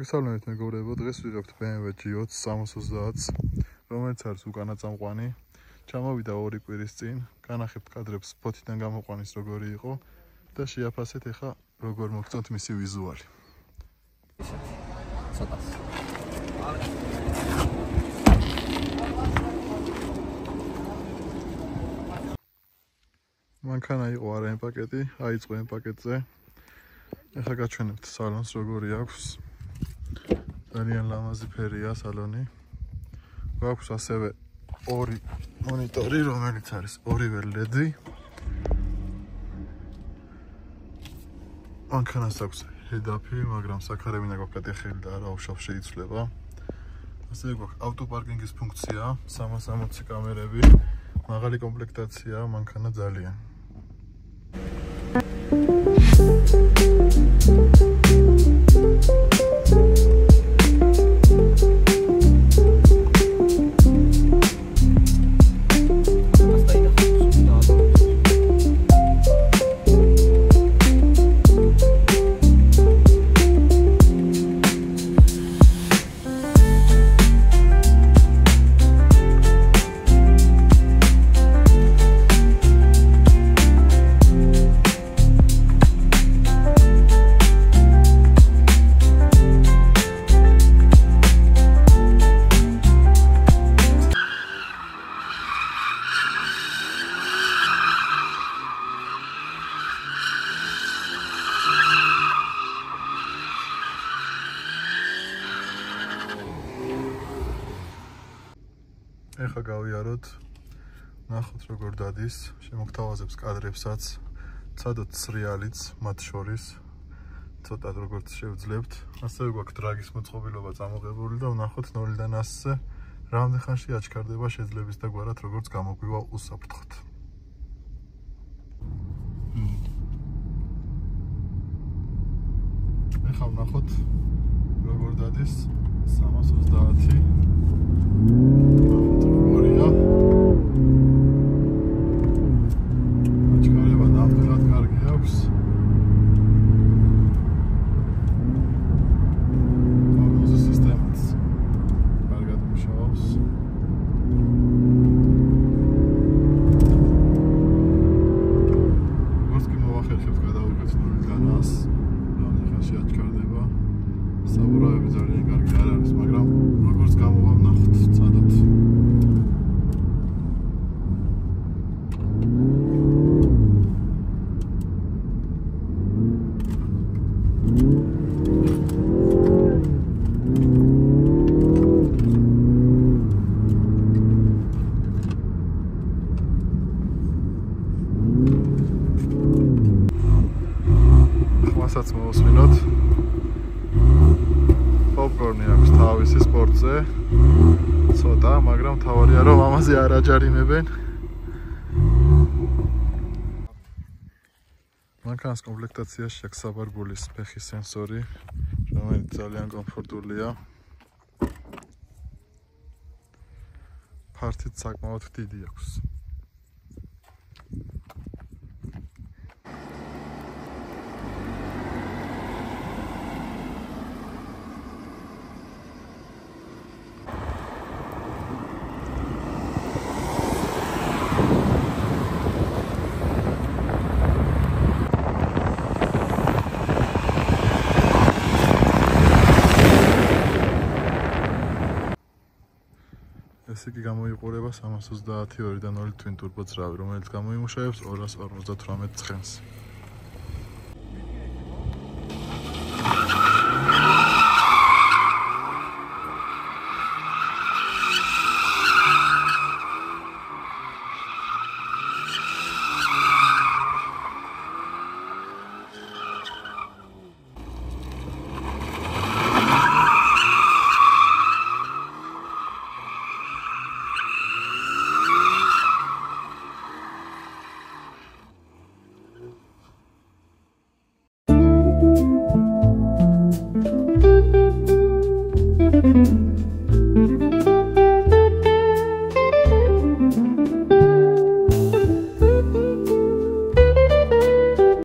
მოგესალმებით მეგობრებო, დღეს ვიღებთ BMW G20 330-ს, რომელიც არის უკანა წამყვანი. ჩამოვიდა 2 კვირის წინ, განახებთ კადრებს ფოთიდან გამოყვანის როგორი იყო და შეაფასეთ ეხა როგორ მოგწონთ მისი ვიზუალი. მანქანა იყო არა იმ პაკეტი, აიწყო იმ პაკეტზე. ეხლა გაჩვენებთ სალონს როგორი აქვს. ძალიან ლამაზი ფერია სალონი. გვაქვს ასევე 2 მონიტორი, რომელიც არის ორივე LED-ი. მანქანას აქვს head-up-ი, მაგრამ საქარები ნაგვაკატე ხელი და არა უშავს შეიცვლება. ასევე გვაქვს ავტოპარკინგის ფუნქცია, 360 კამერები, მაღალი კომპლექტაცია, მანქანა ძალიან. ეხა გავიაროთ, ნახოთ როგორ დადის, შემოგთავაზებს კადრებსაც, ცადოთ სრიალიც მათ შორის, ცოტა როგორც შევძლებთ. ასევე გვაქვს დრაგის მოწყობილობა წამოღებული და ვნახოთ 0-დან 100-ზე რამდენ ხანში აჩქარდება შეძლების და გვარად როგორც გამოგვივა უსაფრთხოდ. ეხა ვნახოთ როგორ დადის 330. აჩქარება ნამდვილად კარგი აქვს. თორმოზის სისტემაც კარგად მუშაობს. როგორც კი მოვახერხებთ გადავიღეთ 0-დან 100, რამდენ ხანში აჩქარდება. საბურავები ძალიან კარგი არ არის, მაგრამ როგორც გამოვა ვნახოთ, ცადოთ. მასაც მოვუსმინოთ. პოპკორნი აქვს თავისი სპორტზე. ცოტა, მაგრამ თავარია რომ ამაზე არ აჯარიმებენ. მანქანას კომპლექტაციაში აქვს საბარგულის ფეხის სენსორი, რომელიც ძალიან კომფორტულია. ფართით საკმაოდ დიდი აქვს. ესე იგი გამოიყურება 332-დან 2 twin turbo ძრავი, რომელიც გამოიმუშავებს 258 ცხენს.